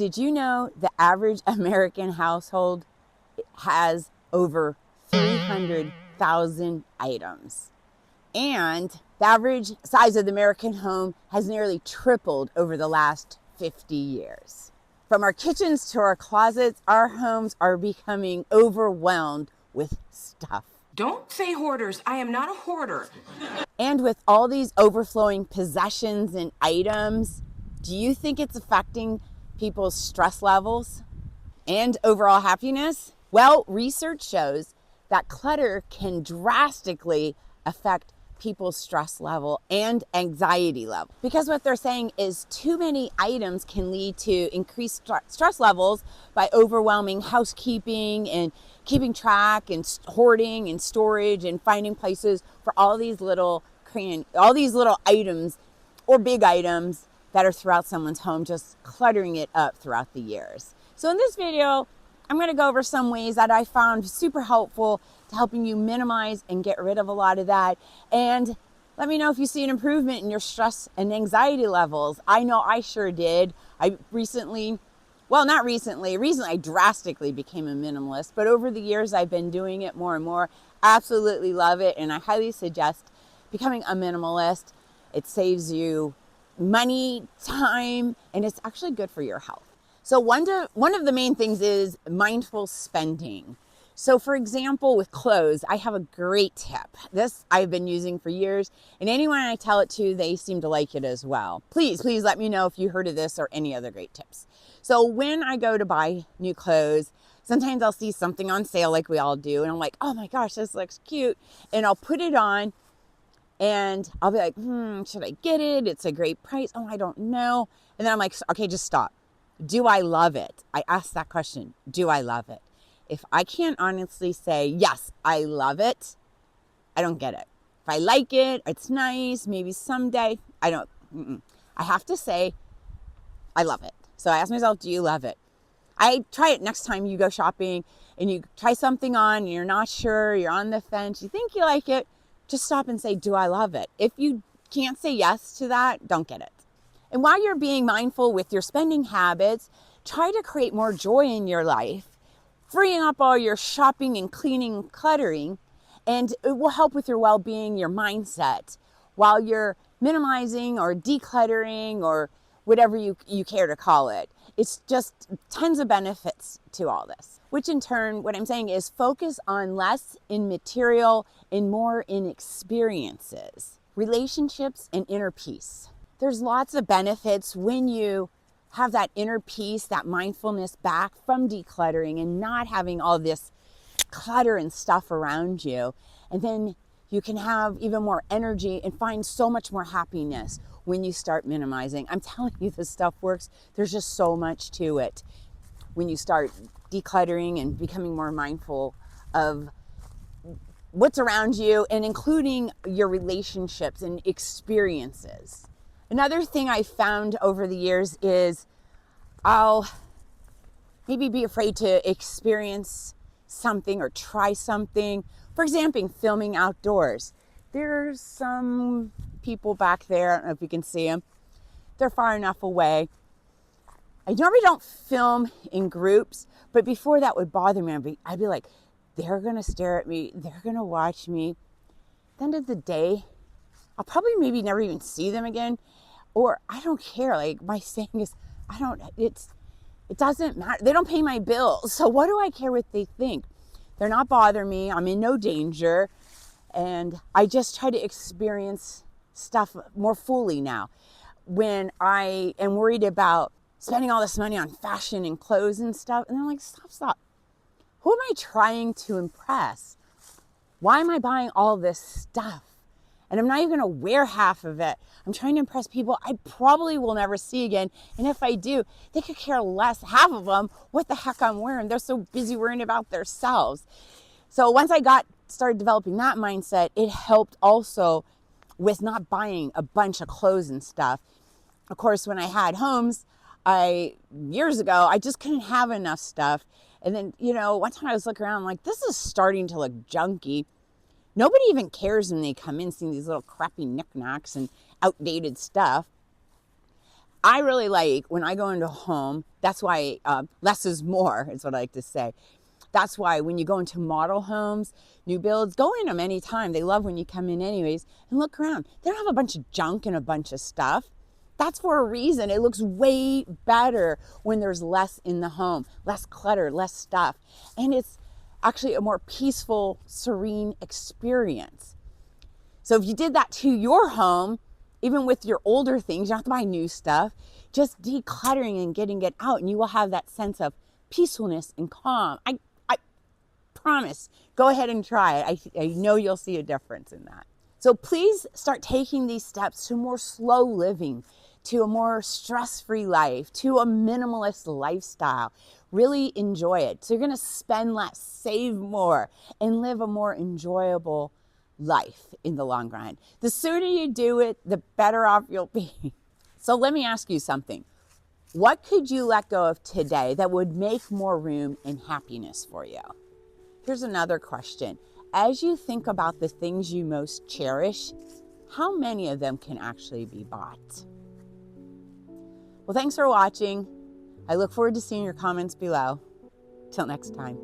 Did you know the average American household has over 300,000 items? And the average size of the American home has nearly tripled over the last 50 years. From our kitchens to our closets, our homes are becoming overwhelmed with stuff. Don't say hoarders. I am not a hoarder. And with all these overflowing possessions and items, do you think it's affecting people's stress levels and overall happiness? Well, research shows that clutter can drastically affect people's stress level and anxiety level. Because what they're saying is too many items can lead to increased stress levels by overwhelming housekeeping and keeping track and hoarding and storage and finding places for all these little items or big items that are throughout someone's home, just cluttering it up throughout the years. So in this video, I'm going to go over some ways that I found super helpful to helping you minimize and get rid of a lot of that. And let me know if you see an improvement in your stress and anxiety levels. I know I sure did. Recently I drastically became a minimalist, but over the years I've been doing it more and more. Absolutely love it, and I highly suggest becoming a minimalist. It saves you money, time, and it's actually good for your health. So one of the main things is mindful spending. So for example, with clothes, I have a great tip. This I've been using for years, and anyone I tell it to, they seem to like it as well. Please let me know if you heard of this or any other great tips. So when I go to buy new clothes, sometimes I'll see something on sale like we all do, and I'm like, oh my gosh, this looks cute. And I'll put it on and I'll be like, should I get it? It's a great price. Oh, I don't know. And then I'm like, okay, just stop. Do I love it? I ask that question. Do I love it? If I can't honestly say, yes, I love it, I don't get it. If I like it, it's nice, maybe someday, I have to say, I love it. So I ask myself, do you love it? I try it next time you go shopping and you try something on and you're not sure, you're on the fence, you think you like it, just stop and say, do I love it? If you can't say yes to that, don't get it. And while you're being mindful with your spending habits, try to create more joy in your life, freeing up all your shopping and cleaning and cluttering, and it will help with your well-being, your mindset, while you're minimizing or decluttering or whatever you care to call it. It's just tons of benefits to all this, which in turn, what I'm saying is focus on less in material and more in experiences, relationships, and inner peace. There's lots of benefits when you have that inner peace, that mindfulness back from decluttering and not having all this clutter and stuff around you. And then you can have even more energy and find so much more happiness when you start minimizing. I'm telling you, this stuff works. There's just so much to it when you start decluttering and becoming more mindful of what's around you and including your relationships and experiences. Another thing I found over the years is I'll maybe be afraid to experience something or try something. For example, filming outdoors. There's some people back there, I don't know if you can see them. They're far enough away. I normally don't film in groups, but before that would bother me. I'd be like, they're gonna stare at me, they're gonna watch me. At the end of the day, I'll probably maybe never even see them again. Or I don't care. Like my saying is, it doesn't matter. They don't pay my bills. So what do I care what they think? They're not bothering me. I'm in no danger. And I just try to experience stuff more fully now. When I am worried about spending all this money on fashion and clothes and stuff, and I'm like, stop. Who am I trying to impress? Why am I buying all this stuff? And I'm not even going to wear half of it. I'm trying to impress people I probably will never see again. And if I do, they could care less, half of them, what the heck I'm wearing. They're so busy worrying about themselves. So once I started developing that mindset, it helped also with not buying a bunch of clothes and stuff. Of course, when I had homes, years ago, I just couldn't have enough stuff. And then, one time I was looking around, I'm like, this is starting to look junky. Nobody even cares when they come in seeing these little crappy knickknacks and outdated stuff. I really like when I go into a home, that's why less is more, is what I like to say. That's why when you go into model homes, new builds, go in them anytime. They love when you come in anyways and look around. They don't have a bunch of junk and a bunch of stuff. That's for a reason. It looks way better when there's less in the home, less clutter, less stuff. And it's actually a more peaceful, serene experience. So if you did that to your home, even with your older things, you don't have to buy new stuff, just decluttering and getting it out, and you will have that sense of peacefulness and calm. I promise. Go ahead and try it. I know you'll see a difference in that. So please start taking these steps to more slow living, to a more stress-free life, to a minimalist lifestyle. Really enjoy it. So you're going to spend less, save more, and live a more enjoyable life in the long run. The sooner you do it, the better off you'll be. So let me ask you something. What could you let go of today that would make more room and happiness for you? Here's another question. As you think about the things you most cherish, how many of them can actually be bought? Well, thanks for watching. I look forward to seeing your comments below. Till next time.